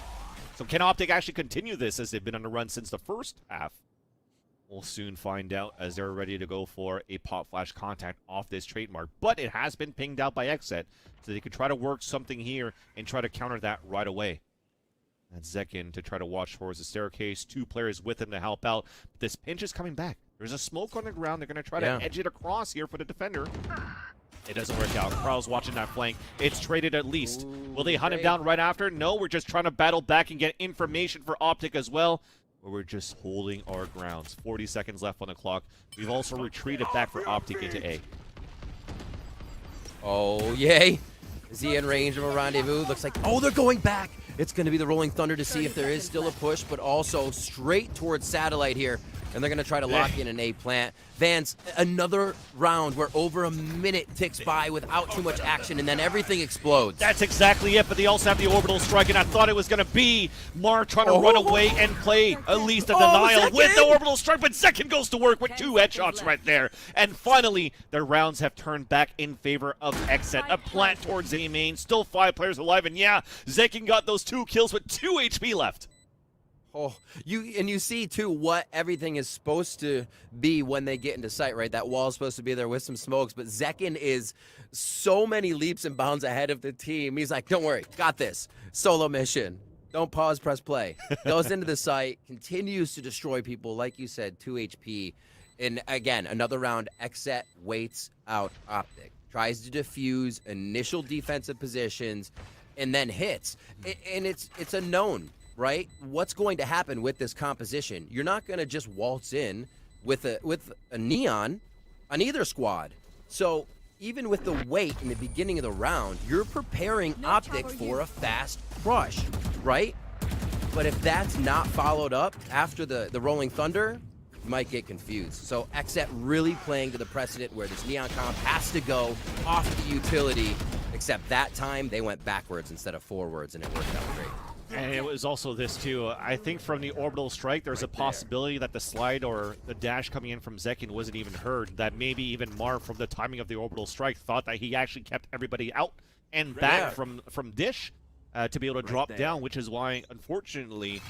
So can OpTic actually continue this as they've been on the run since the first half? We'll soon find out as they're ready to go for a pop flash contact off this trademark. But it has been pinged out by XSET, so they could try to work something here and try to counter that right away. That's Zekin to try to watch towards the staircase. 2 players with him to help out. But this pinch is coming back. There's a smoke on the ground. They're going to try to edge it across here for the defender. It doesn't work out. Carl's watching that flank. It's traded at least. Will they hunt him down right after? No, we're just trying to battle back and get information for OpTic as well. But we're just holding our grounds. 40 seconds left on the clock. We've also retreated back for OpTic into A. Oh, yay. Is he in range of a rendezvous? Looks like, oh, they're going back. It's going to be the Rolling Thunder to see if there is still a push, but also straight towards Satellite here. and they're going to try to lock in an A plant. Vance, another round where over a minute ticks by without too much action, and then everything explodes. That's exactly it, but they also have the orbital strike, and I thought it was going to be Mar trying to run away and play at least a denial with the orbital strike, but Second goes to work with 2 headshots right there. And finally, their rounds have turned back in favor of XSET. A plant towards A main, still 5 players alive, and yeah, Zekin got those 2 kills with 2 HP left. Oh, you see too what everything is supposed to be when they get into sight, right? That wall is supposed to be there with some smokes, but Zekin is so many leaps and bounds ahead of the team. He's like, don't worry, got this. Solo mission. Don't pause, press play. Goes into the site, continues to destroy people, like you said, 2 HP. And again, another round, XSET waits out OpTic. Tries to defuse initial defensive positions and then hits. And it's a known, right? What's going to happen with this composition? You're not going to just waltz in with a neon on either squad. So even with the wait in the beginning of the round, you're preparing OpTic for a fast crush, right? But if that's not followed up after the Rolling Thunder, you might get confused. So XSET really playing to the precedent where this neon comp has to go off the utility, except that time they went backwards instead of forwards, and it worked out great. And it was also this too. I think from the orbital strike, there's a possibility that the slide or the dash coming in from Zekin wasn't even heard. That maybe even Mar, from the timing of the orbital strike, thought that he actually kept everybody out and back from Dish to be able to drop down, which is why, unfortunately,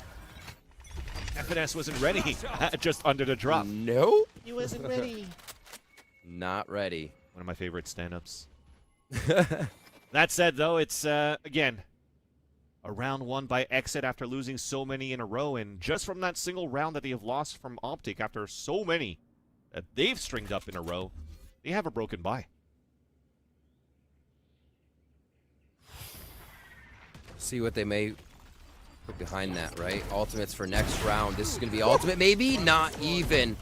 FNS wasn't ready just under the drop. Nope. He wasn't ready. Not ready. One of my favorite stand-ups. That said, though, it's, again, a round won by XSET after losing so many in a row, and just from that single round that they have lost from OpTic after so many that they've stringed up in a row, they have a broken bye. See what they may put behind that, right? Ultimates for next round. This is going to be ultimate, maybe not even.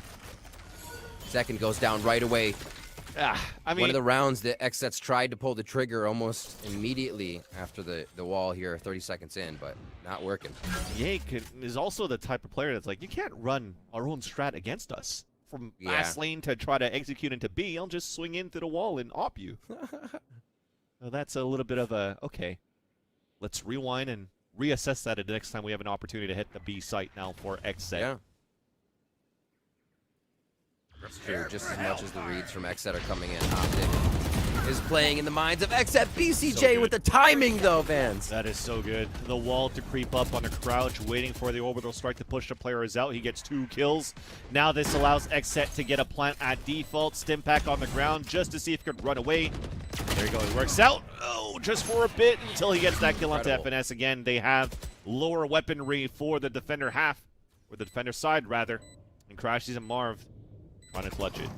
Second goes down right away. I mean, one of the rounds that XSET's tried to pull the trigger almost immediately after the wall here, 30 seconds in, but not working. Yake is also the type of player that's like, you can't run our own strat against us. From last lane to try to execute into B, I'll just swing into the wall and op you. So that's a little bit of a, okay, let's rewind and reassess that the next time we have an opportunity to hit the B site now for XSET. Yeah. That's true, just as much as the reads from XSET are coming in. OpTic is playing in the minds of XSET. BCJ so with the timing, though, Vance. That is so good. The wall to creep up on a crouch, waiting for the orbital strike to push the players out. He gets 2 kills. Now this allows XSET to get a plant at default. Stimpack on the ground just to see if he could run away. There you go, it works out. Oh, just for a bit until he gets that kill onto FNS. Again, they have lower weaponry for the defender half, or the defender side, rather. And Crashies and Marv trying to clutch it.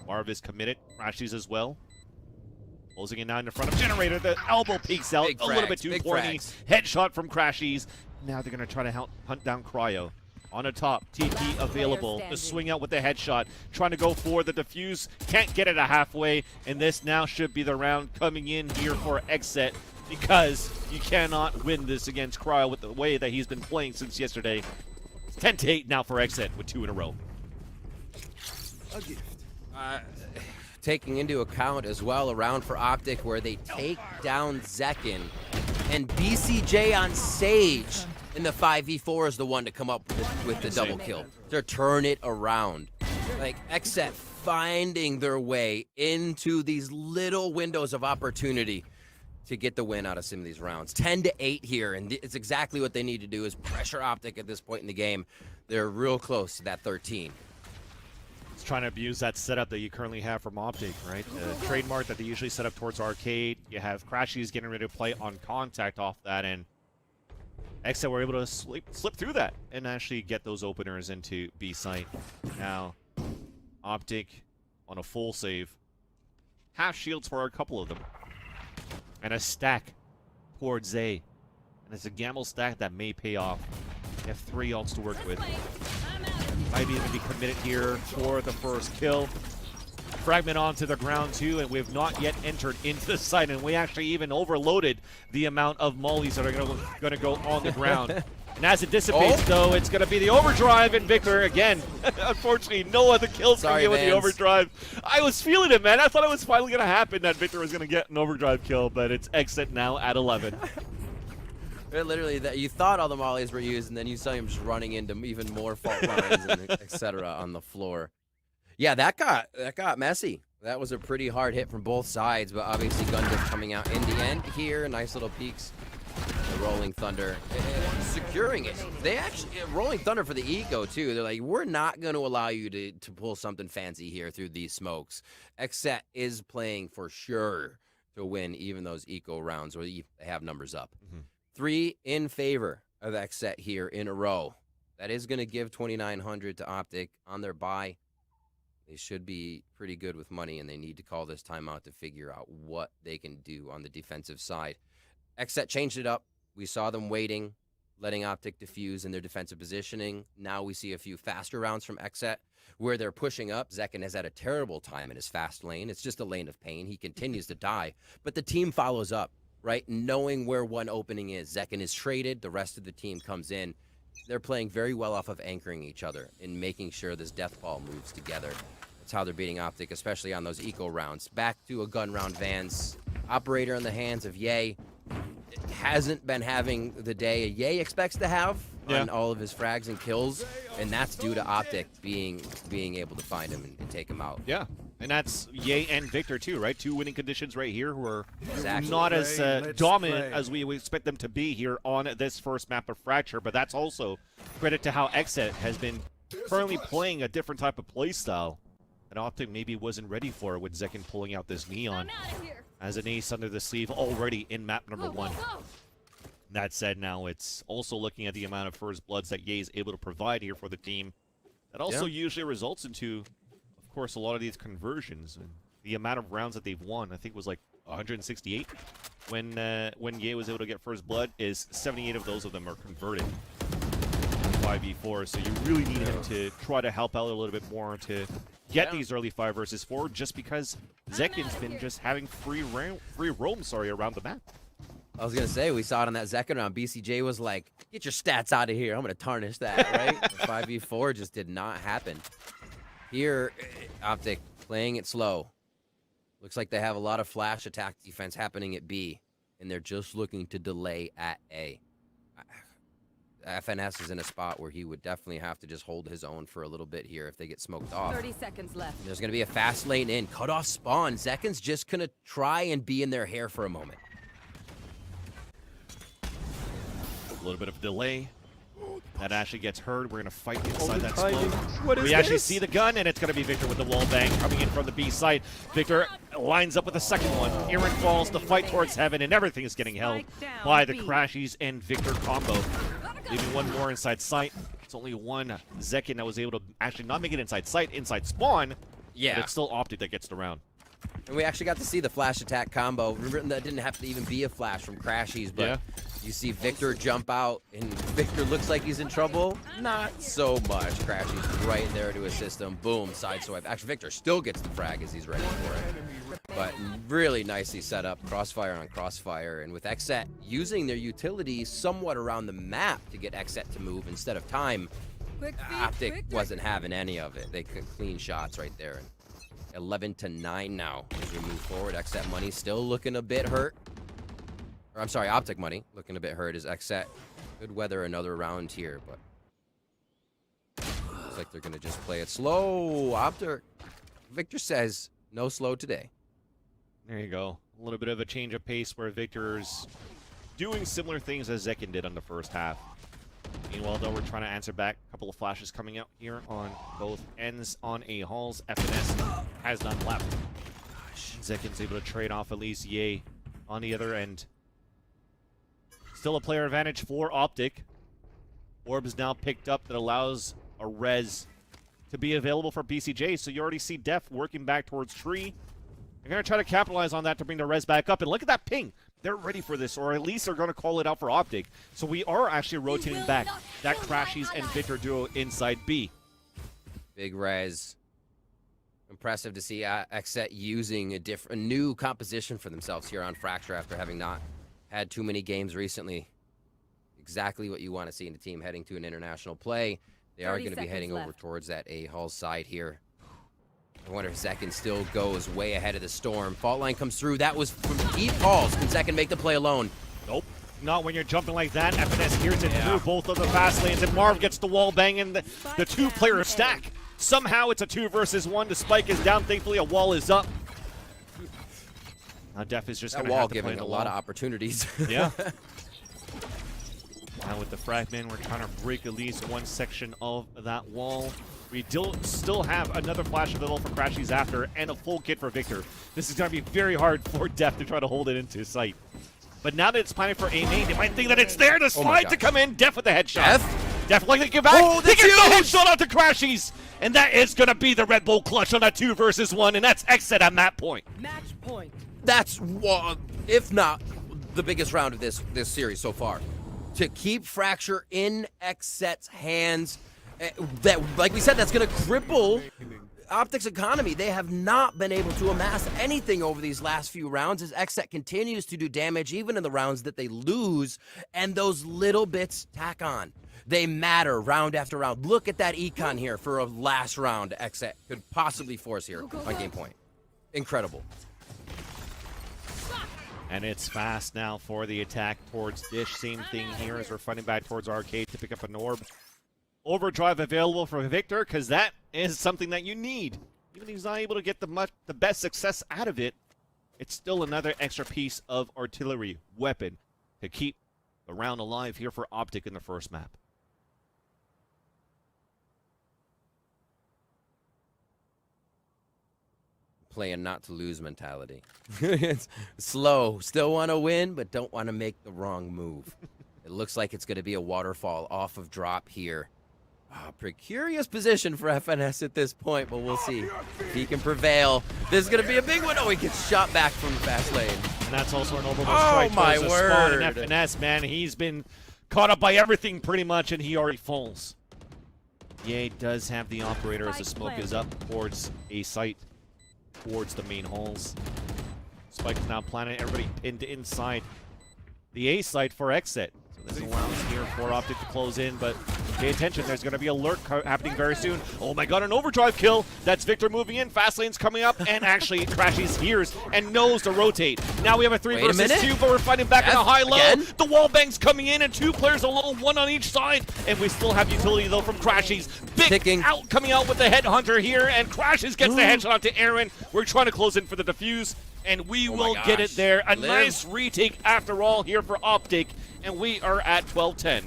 Marv is committed. Crashies as well. Closing it now in the front of Generator. The elbow peeks out a little bit too pointy. Headshot from Crashies. Now they're going to try to hunt down Cryo. On the top, TP available. The swing out with the headshot. Trying to go for the defuse. Can't get it a halfway. And this now should be the round coming in here for XSET, because you cannot win this against Cryo with the way that he's been playing since yesterday. It's 10-8 now for XSET with 2 in a row. A gift. Taking into account as well a round for OpTic where they take down Zekin, and BCJ on Sage in the 5v4 is the one to come up with the double kill to turn it around. Like XSET finding their way into these little windows of opportunity to get the win out of some of these rounds. 10-8 here, and it's exactly what they need to do is pressure OpTic at this point in the game. They're real close to that 13. It's trying to abuse that setup that you currently have from OpTic, right? The trademark that they usually set up towards arcade. You have Crashies getting ready to play on contact off that, and XSET were able to slip through that and actually get those openers into B site. Now, OpTic on a full save. Half shields for a couple of them. And a stack towards A. And it's a gamble stack that may pay off. They have 3 ults to work with. Might even be committed here for the first kill. fragment onto the ground too, and we've not yet entered into the site, and we actually even overloaded the amount of mollies that are going to go on the ground. And as it dissipates, though, it's going to be the overdrive, and Victor, again, unfortunately, no other kills from you with the overdrive. I was feeling it, man. I thought it was finally going to happen, that Victor was going to get an overdrive kill, but it's XSET now at 11. Literally, that you thought all the mollies were used, and then you saw him just running into even more fault lines and etc. on the floor. Yeah, that got messy. That was a pretty hard hit from both sides, but obviously Gundam coming out in the end here. Nice little peeks. The Rolling Thunder securing it. They actually Rolling Thunder for the eco too. They're like, we're not going to allow you to pull something fancy here through these smokes. XSET is playing for sure to win even those eco rounds where they have numbers up. 3 in favor of XSET here in a row. That is going to give 2,900 to OpTic on their bye. They should be pretty good with money, and they need to call this timeout to figure out what they can do on the defensive side. XSET changed it up. We saw them waiting, letting OpTic diffuse in their defensive positioning. Now we see a few faster rounds from XSET where they're pushing up. Zekin has had a terrible time in his fast lane. It's just a lane of pain. He continues to die, but the team follows up, right? Knowing where one opening is. Zekin is traded. The rest of the team comes in. They're playing very well off of anchoring each other and making sure this death ball moves together. That's how they're beating OpTic, especially on those eco rounds. Back to a gun round Vans. Operator in the hands of Ye. Hasn't been having the day Ye expects to have on all of his frags and kills, and that's due to OpTic being able to find him and take him out. Yeah, and that's Ye and Victor too, right? 2 winning conditions right here, who are Exactly. not as dominant as we would expect them to be here on this first map of Fracture, but that's also credit to how XSET has been currently playing a different type of play style that OpTic maybe wasn't ready for, with Zekin pulling out this Neon as an ace under the sleeve already in map number 1. That said, now it's also looking at the amount of first bloods that Ye is able to provide here for the team. That also usually results into, of course, a lot of these conversions. And the amount of rounds that they've won, I think, was like 168. When Ye was able to get first blood, is 78 of those of them are converted. 5v4, so you really need him to try to help out a little bit more to get these early 5 versus 4, just because Zekin's been just having free roam around the map. I was going to say, we saw it on that Zekin round. BCJ was like, get your stats out of here. I'm going to tarnish that, right? The 5v4 just did not happen. Here, OpTic playing it slow. Looks like they have a lot of flash attack defense happening at B, and they're just looking to delay at A. FNS is in a spot where he would definitely have to just hold his own for a little bit here if they get smoked off. 30 seconds left. There's going to be a fast lane in. Cut off spawn. Zekin's just going to try and be in their hair for a moment. A little bit of a delay. That actually gets heard. We're going to fight inside that smoke. We actually see the gun, and it's going to be Victor with the wall bang coming in from the B side. Victor lines up with the second one. Aaron falls, the fight towards heaven, and everything is getting held by the Crashies and Victor combo. Leaving one more inside sight. It's only one Zekin that was able to actually not make it inside sight, inside spawn. Yeah. But it's still OpTic that gets the round. And we actually got to see the flash attack combo. Remember, that didn't have to even be a flash from Crashies, but you see Victor jump out, and Victor looks like he's in trouble. Not so much. Crashies right there to assist him. Boom, sideswipe. Actually, Victor still gets the frag as he's ready for it. But really nicely set up, crossfire on crossfire. And with XSET using their utilities somewhat around the map to get XSET to move instead of time, OpTic wasn't having any of it. They could clean shots right there. 11-9 now as we move forward. XSET money still looking a bit hurt. Or I'm sorry, OpTic money looking a bit hurt as XSET could weather another round here, but looks like they're gonna just play it slow. OpTic. Victor says no slow today. There you go. A little bit of a change of pace where Victor's doing similar things as Zekin did on the first half. Meanwhile, though, we're trying to answer back. A couple of flashes coming out here on both ends on A halls. FNS has none left. Zekin's able to trade off at least Ye on the other end. Still a player advantage for OpTic. Orb is now picked up that allows a res to be available for BCJ. So you already see Def working back towards tree. They're going to try to capitalize on that to bring the res back up. And look at that ping. They're ready for this, or at least they're going to call it out for OpTic. So we are actually rotating back that Crashies and Victor duo inside B. Big res Impressive to see XSET using a new composition for themselves here on Fracture after having not had too many games recently. Exactly what you want to see in a team heading to an international play. They are going to be heading over towards that A-Hull side here. I wonder if Zek can still goes way ahead of the storm. Fault line comes through. That was from deep calls. Can Zek make the play alone? Nope. Not when you're jumping like that. FNS hears it through both of the fast lanes, and Marv gets the wall bang in the two-player stack. Somehow it's a 2 versus 1. The spike is down. Thankfully, a wall is up. Now Def is just going to have to play giving a lot of opportunities. Yeah. Now with the fragment, we're trying to break at least one section of that wall. We still have another flash available for Crashies after, and a full kit for Victor. This is going to be very hard for Def to try to hold it into sight. But now that it's planning for A main, they might think that it's there to slide to come in. Def with the headshot. Def like to give back. Oh, they get the headshot out to Crashies. And that is going to be the Red Bull clutch on that 2 versus 1, and that's XSET on that point. Match point. That's, if not the biggest round of this series so far. To keep Fracture in XSET's hands, that, like we said, that's going to cripple OpTic's economy. They have not been able to amass anything over these last few rounds as XSET continues to do damage even in the rounds that they lose, and those little bits tack on. They matter round after round. Look at that econ here for a last round XSET could possibly force here on game point. Incredible. And it's fast now for the attack towards Dish. Same thing here as we're fighting back towards Arcade to pick up an orb. Overdrive available for Victor, because that is something that you need. Even if he's not able to get the best success out of it, it's still another extra piece of artillery weapon to keep the round alive here for OpTic in the first map. Playing not to lose mentality. It's slow, still want to win, but don't want to make the wrong move. It looks like it's going to be a waterfall off of drop here. Precarious position for FNS at this point, but we'll see if he can prevail. This is going to be a big one. Oh, he gets shot back from the fast lane. And that's also an overboard strike. Oh, my word. And FNS, man, he's been caught up by everything pretty much, and he already falls. EA does have the operator as the smoke is up towards a site, towards the main halls. Spike's now planted, everybody pinned inside the A site for XSET. So this allows here for OpTic to close in, but pay attention, there's going to be a lurk happening very soon. Oh my god, an overdrive kill. That's Victor moving in, fast lane's coming up, and actually Crashies hears and knows to rotate. Now we have a 3 versus 2, but we're fighting back in a high-low. The wall bang's coming in, and 2 players alone, 1 on each side. And we still have utility, though, from Crashies. Big out coming out with the headhunter here, and Crashies gets the headshot onto Aaron. We're trying to close in for the defuse, and we will get it there. A nice retake after all here for OpTic, and we are at 12-10.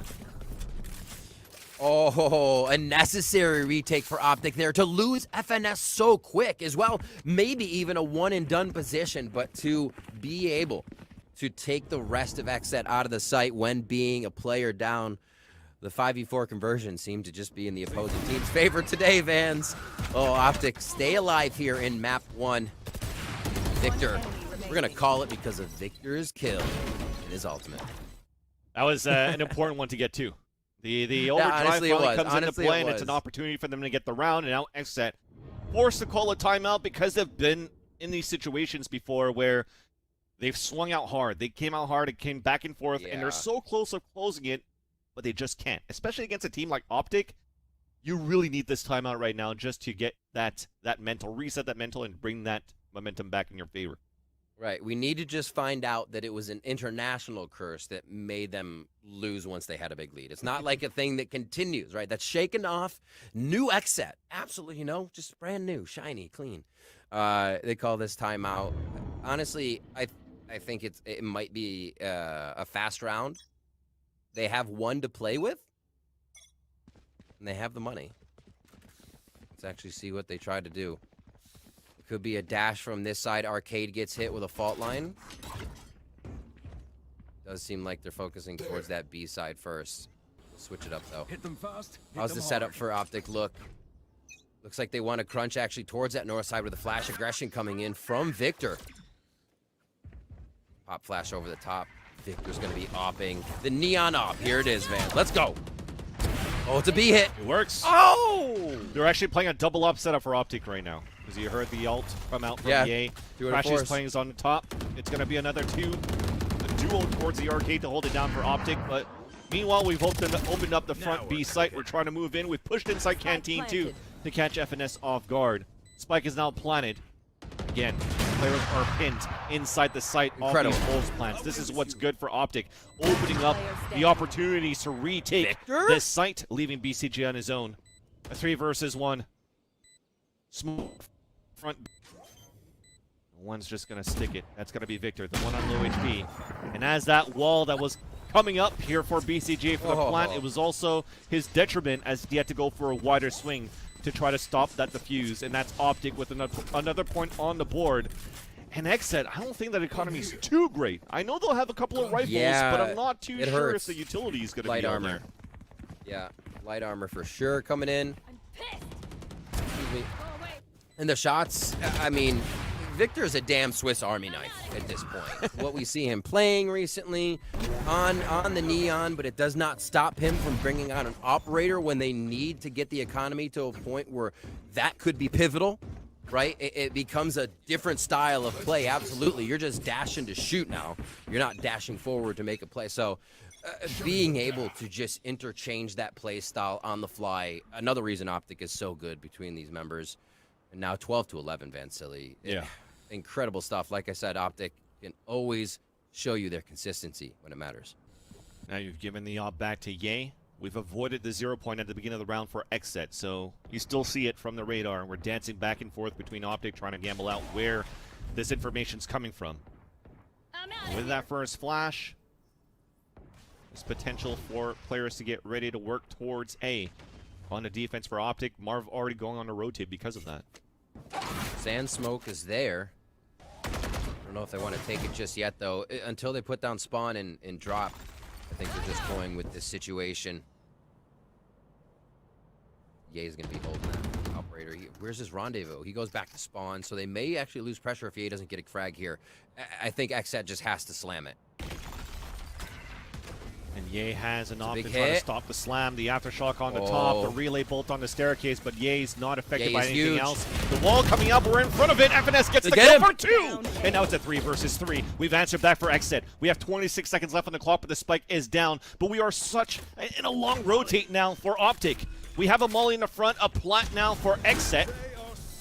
Oh, a necessary retake for OpTic there to lose FNS so quick as well. Maybe even a one-and-done position, but to be able to take the rest of XSET out of the site when being a player down, the 5v4 conversion seemed to just be in the opposing team's favor today, Vans. Oh, OpTic, stay alive here in map 1. Victor, we're going to call it because of Victor's kill in his ultimate. That was an important one to get to. The overdrive finally comes into play, and it's an opportunity for them to get the round, and now XSET forced to call a timeout because they've been in these situations before where they've swung out hard. They came out hard, it came back and forth, and they're so close to closing it, but they just can't. Especially against a team like OpTic, you really need this timeout right now just to get that mental, reset that mental, and bring that momentum back in your favor. Right. We need to just find out that it was an international curse that made them lose once they had a big lead. It's not like a thing that continues, right? That's shaken off. New XSET. Absolutely, just brand new, shiny, clean. They call this timeout. Honestly, I think it might be a fast round. They have 1 to play with, and they have the money. Let's actually see what they try to do. Could be a dash from this side. Arcade gets hit with a fault line. Does seem like they're focusing towards that B side first. Switch it up, though. Hit them fast. How's the setup for OpTic look? Looks like they want to crunch actually towards that north side with a flash aggression coming in from Victor. Pop flash over the top. Victor's going to be opping. The neon op. Here it is, Van. Let's go. Oh, it's a B hit. It works. Oh! They're actually playing a double up setup for OpTic right now. As you heard the ult come out from Yeah. EA. Do it Crashes force. playing is on the top. It's going to be another a duel towards the arcade to hold it down for OpTic, but meanwhile, we've opened up the front B site. We're trying to move in. We've pushed inside Canteen too to catch FNS off guard. Spike is now planted. Again, players are pinned inside the site of these Wolves plants. This is what's good for OpTic, opening up the opportunities to retake this site, leaving BCG on his own. A 3 versus 1. Smooth front. One's just going to stick it. That's going to be Victor, the one on low HP. And as that wall that was coming up here for BCG for the plant, it was also his detriment as he had to go for a wider swing to try to stop that defuse. And that's OpTic with another point on the board. And XSET, I don't think that economy is too great. I know they'll have a couple of rifles, but I'm not too sure if the utility is going to be on there. Yeah, light armor for sure coming in. Excuse me. And the shots, I mean, Victor is a damn Swiss Army knife at this point. What we see him playing recently on the Neon, but it does not stop him from bringing out an operator when they need to get the economy to a point where that could be pivotal, right? It becomes a different style of play, absolutely. You're just dashing to shoot now. You're not dashing forward to make a play. So being able to just interchange that play style on the fly, another reason OpTic is so good between these members. And now 12-11, Vansili. Yeah. Incredible stuff. Like I said, OpTic can always show you their consistency when it matters. Now you've given the op back to Ye. We've avoided the 0 point at the beginning of the round for XSET, so you still see it from the radar. We're dancing back and forth between OpTic, trying to gamble out where this information's coming from. With that first flash, there's potential for players to get ready to work towards A. On the defense for OpTic, Marv already going on a rotate because of that. Sand smoke is there. I don't know if they want to take it just yet, though. Until they put down spawn and drop, I think they're just going with this situation. Ye's going to be holding that operator. Where's his rendezvous? He goes back to spawn, so they may actually lose pressure if Ye doesn't get a frag here. I think XSET just has to slam it. And Ye has an op to try to stop the slam, the aftershock on the top, the relay bolt on the staircase, but Ye's not affected by anything else. The wall coming up, we're in front of it. FNS gets the kill for 2! And now it's a 3 versus 3. We've answered back for XSET. We have 26 seconds left on the clock, but the spike is down. But we are in a long rotate now for OpTic. We have a molly in the front, a plant now for XSET.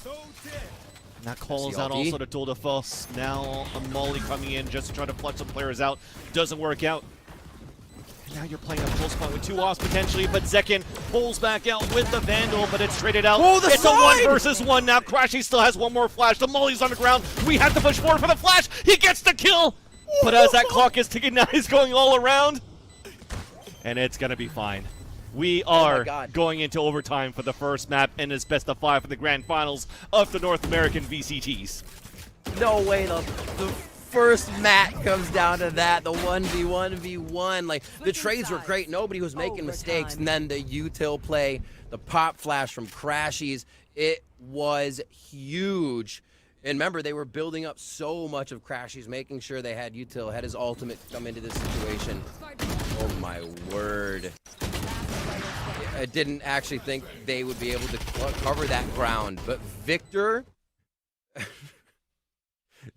And that calls out also to Tour de Force. Now a molly coming in just to try to flood some players out. Doesn't work out. Now you're playing a full spot with 2 offs potentially, but Zekin pulls back out with the Vandal, but it's traded out. Oh, it's a 1 versus 1 now. Crashy still has one more flash. The molly's on the ground. We have to push forward for the flash. He gets the kill. But as that clock is ticking, now he's going all around. And it's going to be fine. We are going into overtime for the first map, and it's best of 5 for the grand finals of the North American VCTs. No way the first mat comes down to that, the 1v1v1. Like, the trades were great. Nobody was making mistakes. And then the util play, the pop flash from Crashies, it was huge. And remember, they were building up so much of Crashies, making sure they had util, had his ultimate come into this situation. Oh my word. I didn't actually think they would be able to cover that ground. But Victor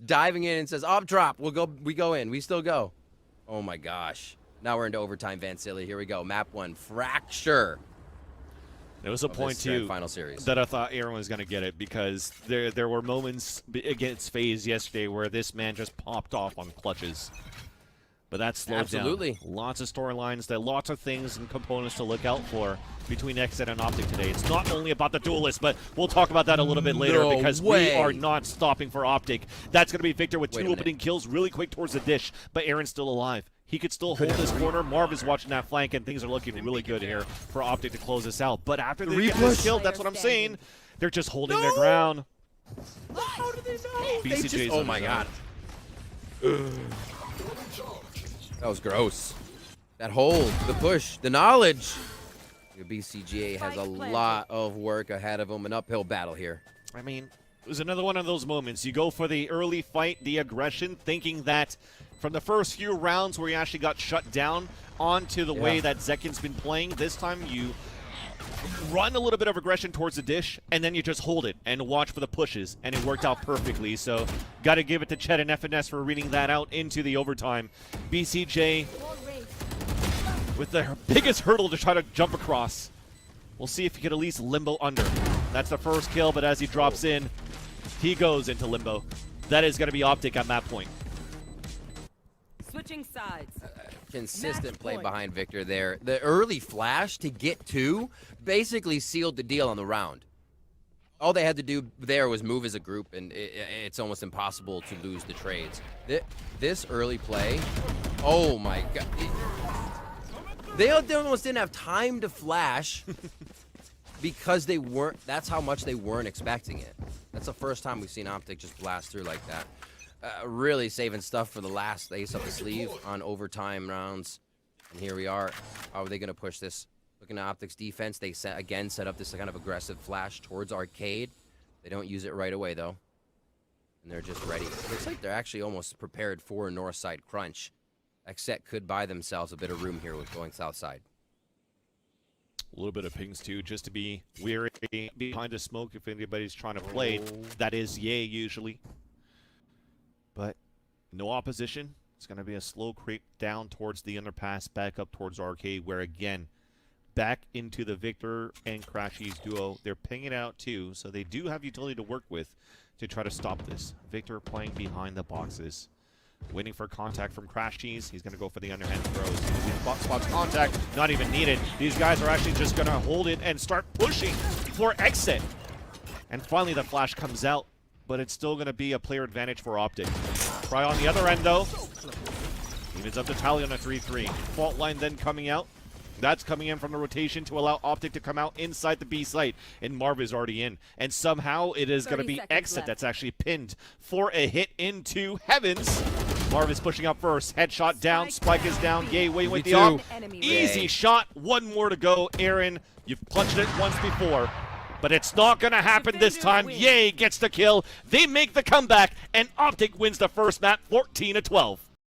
diving in and says, "Op drop, we go in, we still go." Oh my gosh. Now we're into overtime, Vansili. Here we go. Map 1, Fracture. There was a point too final series that I thought Aaron was going to get it, because there were moments against FaZe yesterday where this man just popped off on clutches. But that slowed down. Lots of storylines, lots of things and components to look out for between XSET and OpTic today. It's not only about the duelist, but we'll talk about that a little bit later, because we are not stopping for OpTic. That's going to be Victor with 2 opening kills really quick towards the dish, but Aaron's still alive. He could still hold this corner. Marv is watching that flank, and things are looking really good here for OpTic to close this out. But after they get this kill, that's what I'm saying, they're just holding their ground. How did they know? BCJ's oh my god. That was gross. That hold, the push, the knowledge. The BCGA has a lot of work ahead of them, an uphill battle here. I mean, it was another one of those moments. You go for the early fight, the aggression, thinking that from the first few rounds where you actually got shut down onto the way that Zekin's been playing, this time you run a little bit of aggression towards the dish, and then you just hold it and watch for the pushes, and it worked out perfectly. So got to give it to Chet and FNS for reading that out into the overtime. BCJ with the biggest hurdle to try to jump across. We'll see if he can at least limbo under. That's the first kill, but as he drops in, he goes into limbo. That is going to be OpTic at that point. Switching sides. Consistent Match play point. behind Victor there. The early flash to get two basically sealed the deal on the round. All they had to do there was move as a group, and it's almost impossible to lose the trades. This early play, oh my god. They almost didn't have time to flash because they weren't, that's how much they weren't expecting it. That's the first time we've seen OpTic just blast through like that. Really saving stuff for the last ace up the sleeve on overtime rounds. And here we are. How are they going to push this? Looking at OpTic's defense, they set up this kind of aggressive flash towards Arcade. They don't use it right away, though. And they're just ready. Looks like they're actually almost prepared for a north side crunch. XSET could buy themselves a bit of room here with going south side. A little bit of pings, too, just to be weary behind the smoke if anybody's trying to play. That is yay, usually. But no opposition. It's going to be a slow creep down towards the underpass, back up towards Arcade, where, again, back into the Victor and Crashy's duo. They're pinging out, too, so they do have utility to work with to try to stop this. Victor playing behind the boxes. Waiting for contact from Crashies. He's going to go for the underhand throws. Box spots contact, not even needed. These guys are actually just going to hold it and start pushing for exit. And finally the flash comes out, but it's still going to be a player advantage for OpTic. Try on the other end, though. Evens up the tally on a 3-3. Fault line then coming out. That's coming in from the rotation to allow OpTic to come out inside the B site. And Marv is already in. And somehow it is going to be Exit that's actually pinned for a hit into Heavens. Marv is pushing up first. Headshot down. Spike is down. Yay, waiting with the op. Easy shot. One more to go. Aaron, you've punched it once before. But it's not going to happen this time. Yay gets the kill. They make the comeback. And OpTic wins the first map 14-12.